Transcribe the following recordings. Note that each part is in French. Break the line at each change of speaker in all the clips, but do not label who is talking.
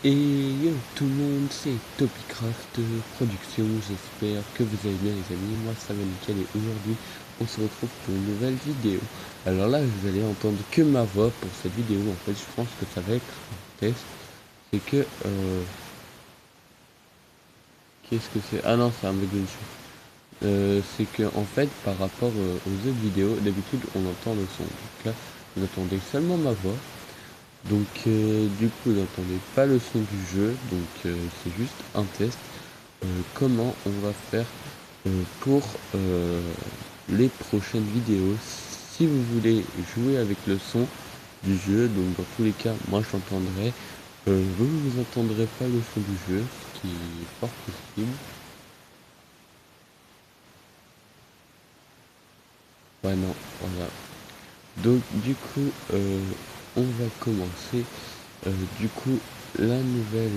Et yo tout le monde, c'est Topicraft Production, j'espère que vous allez bien les amis, moi ça va nickel et aujourd'hui on se retrouve pour une nouvelle vidéo. Alors là vous allez entendre que ma voix pour cette vidéo, en fait je pense que ça va être un test, c'est que qu'est-ce que c'est? Ah non c'est un bug de jeu. C'est que en fait par rapport aux autres vidéos, d'habitude on entend le son, donc là vous entendez seulement ma voix. Donc du coup vous n'entendez pas le son du jeu, donc c'est juste un test. Comment on va faire pour les prochaines vidéos. Si vous voulez jouer avec le son du jeu, donc dans tous les cas moi j'entendrai, vous entendrez pas le son du jeu, ce qui est fort possible. Ouais non, voilà. Donc du coup on va commencer. Du coup la nouvelle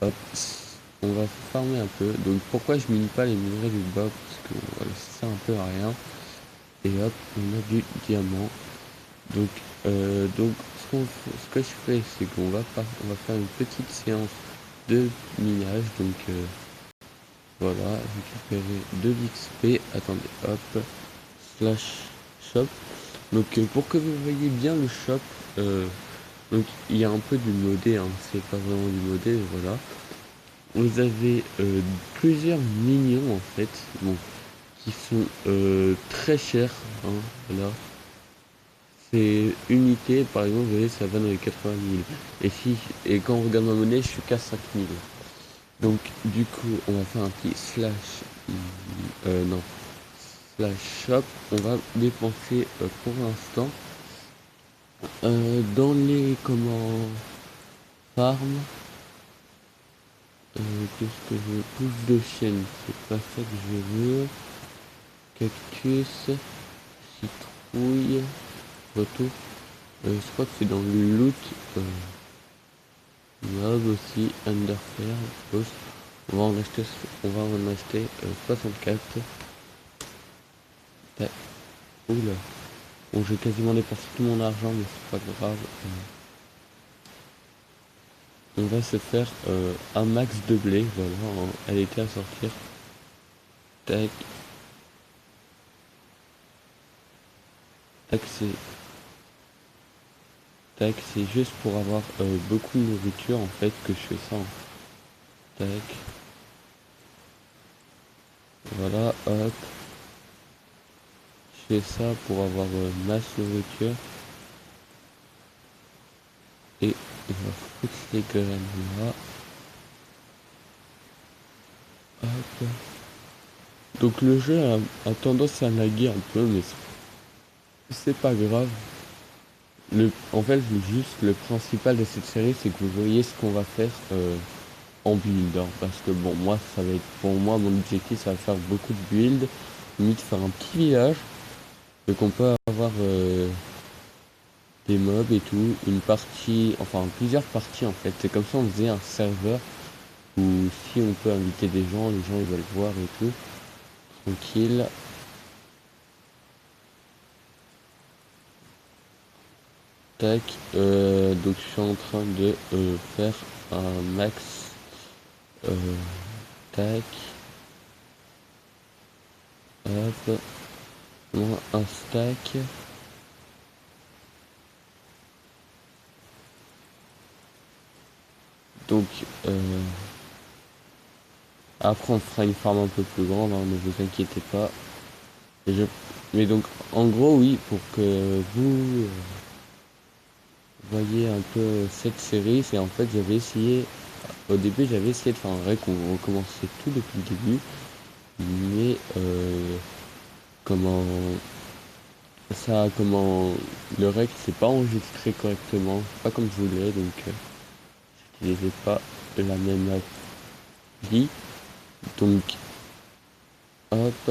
hop, on va farmer un peu. Donc pourquoi je mine pas les minerais du bas? Parce que voilà, ça sert un peu à rien. Et hop, on a du diamant. Donc, ce que je fais, c'est qu'on va faire une petite séance de minage. Donc voilà, récupérer de l'XP. Attendez, hop, slash shop. Donc pour que vous voyez bien le shop, donc il y a un peu du modé, hein, c'est pas vraiment du modé, voilà. Vous avez plusieurs minions en fait, bon, qui sont très chers, hein, voilà. Ces unités, par exemple, vous voyez, ça va dans les 80 000. Et quand on regarde ma monnaie, je suis qu'à 5 000. Donc, du coup, on va faire un petit slash, non, slash shop. On va dépenser pour l'instant dans les, farm. Qu'est-ce que je veux? Pousse de chienne, c'est pas ça que je veux. Cactus, citrouille, retour. Je crois que c'est dans le loot. Mob aussi, Underfair, Post. On va en acheter 64. Oula. Bon, j'ai quasiment dépensé tout mon argent, mais c'est pas grave. On va se faire un max de blé, voilà, hein. Elle était à sortir. Tac. Tac, c'est juste pour avoir beaucoup de nourriture en fait que je fais ça, hein. Tac. Voilà, hop. Je fais ça pour avoir masse nourriture. Et on va foutre les graines là. Hop. Donc le jeu a tendance à laguer un peu, mais c'est pas grave. En fait, juste le principal de cette série, c'est que vous voyez ce qu'on va faire en build, hein. Parce que bon, moi, ça va être pour moi mon objectif, ça va faire beaucoup de build, limite faire un petit village, donc on peut avoir des mobs et tout, une partie, enfin plusieurs parties en fait. C'est comme ça on faisait un serveur où si on peut inviter des gens, les gens ils veulent voir et tout, tranquille. Tac, donc je suis en train de faire un max. Tac, hop, moins un stack. Donc après on fera une farm un peu plus grande, hein, ne vous inquiétez pas. Mais donc en gros oui, pour que vous voyez un peu cette série, c'est en fait j'avais essayé, au début j'avais essayé de faire un rec où on recommençait tout depuis le début, mais comment le rec c'est pas enregistré correctement, pas comme je voulais, donc j'utilisais pas la même appli, donc hop,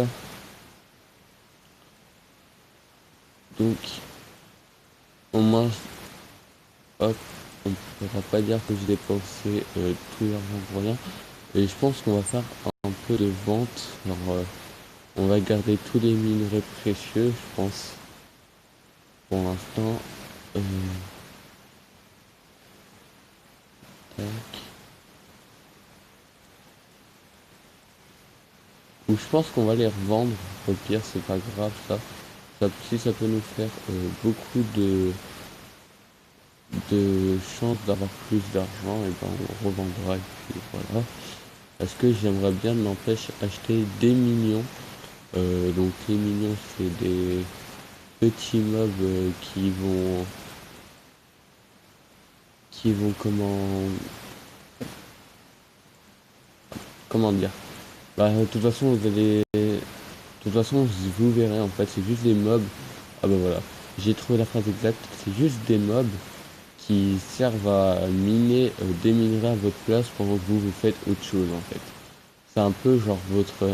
donc au moins hop, on ne pourra pas dire que j'ai dépensé tout l'argent pour rien. Et je pense qu'on va faire un peu de vente. Alors, on va garder tous les minerais précieux, je pense, pour l'instant. Tac. Ou je pense qu'on va les revendre. Au pire, c'est pas grave ça. Si ça peut nous faire beaucoup de chances d'avoir plus d'argent, et ben on revendra et puis voilà. Parce que j'aimerais bien, n'empêche, acheter des millions. Donc les millions, c'est des petits mobs qui vont comment dire. Bah de toute façon vous verrez en fait, c'est juste des mobs. Ah bah voilà, j'ai trouvé la phrase exacte, c'est juste des mobs qui servent à miner des minerais à votre place pendant que vous faites autre chose en fait. C'est un peu genre votre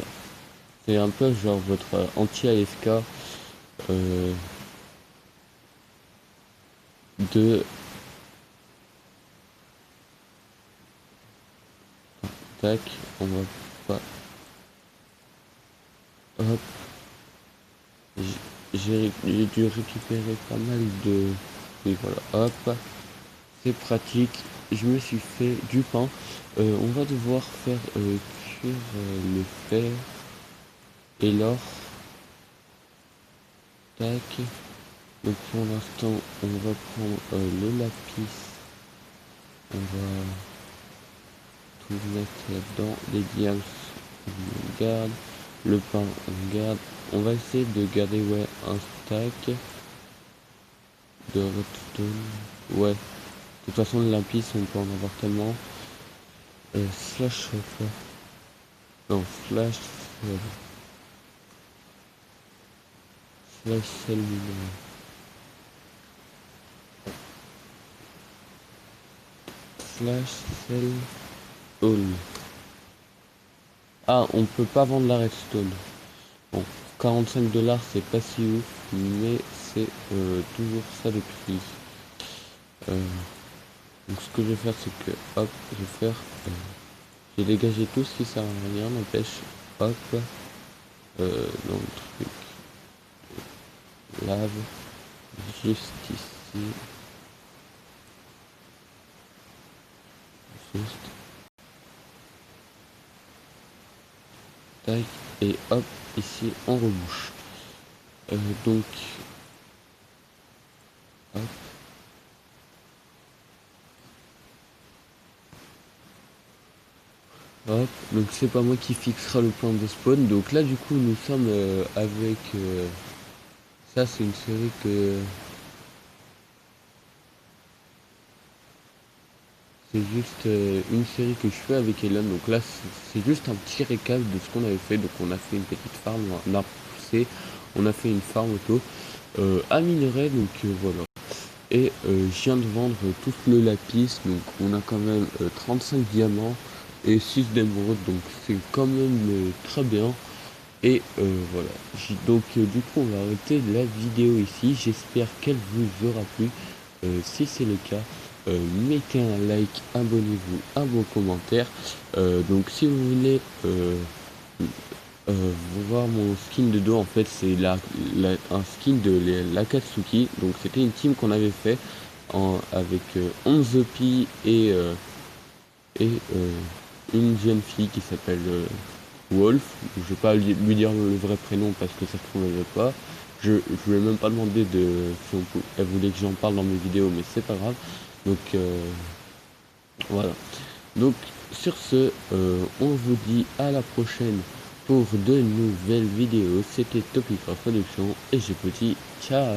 anti-AFK de tac, on va pas hop, j'ai dû récupérer pas mal de oui voilà hop, c'est pratique. Je me suis fait du pain. On va devoir faire cuire le fer et l'or. Tac. Donc pour l'instant, on va prendre le lapis. On va tout mettre là-dedans. Les diamants, on garde. Le pain, on garde. On va essayer de garder ouais un stack de redstone. Ouais. De toute façon, le lapis, on peut en avoir tellement. Slash non, slash sel minerai. Slash sel all. Ah, on peut pas vendre la redstone. Bon, 45 $ c'est pas si ouf, mais c'est toujours ça de prix. Donc ce que je vais faire, c'est que hop, je vais faire j'ai dégagé tout ce qui sert à rien, n'empêche, hop, dans le truc, lave, juste ici, juste, tac, et hop, ici on rebouche. Donc, hop, hop, donc c'est pas moi qui fixera le point de spawn. Donc là du coup nous sommes avec ça, c'est une série que c'est juste une série que je fais avec Elon. Donc là c'est juste un petit récap de ce qu'on avait fait. Donc on a fait une petite farm, on a poussé, on a fait une farm auto à minerai, donc voilà. Et je viens de vendre tout le lapis, donc on a quand même 35 diamants et 6 d'émeraude, donc c'est quand même très bien. Et voilà, donc du coup on va arrêter la vidéo ici. J'espère qu'elle vous aura plu. Si c'est le cas, mettez un like, abonnez-vous, un bon commentaire. Donc si vous voulez voir mon skin de dos, en fait c'est un skin de l'Akatsuki. Donc c'était une team qu'on avait fait avec 11 OP et une jeune fille qui s'appelle Wolf. Je vais pas lui dire le vrai prénom parce que ça se trouve elle veut pas. Je lui ai même pas demandé si elle voulait que j'en parle dans mes vidéos, mais c'est pas grave. Donc voilà. Donc sur ce, on vous dit à la prochaine pour de nouvelles vidéos. C'était Topicraft Production et j'ai petit ciao.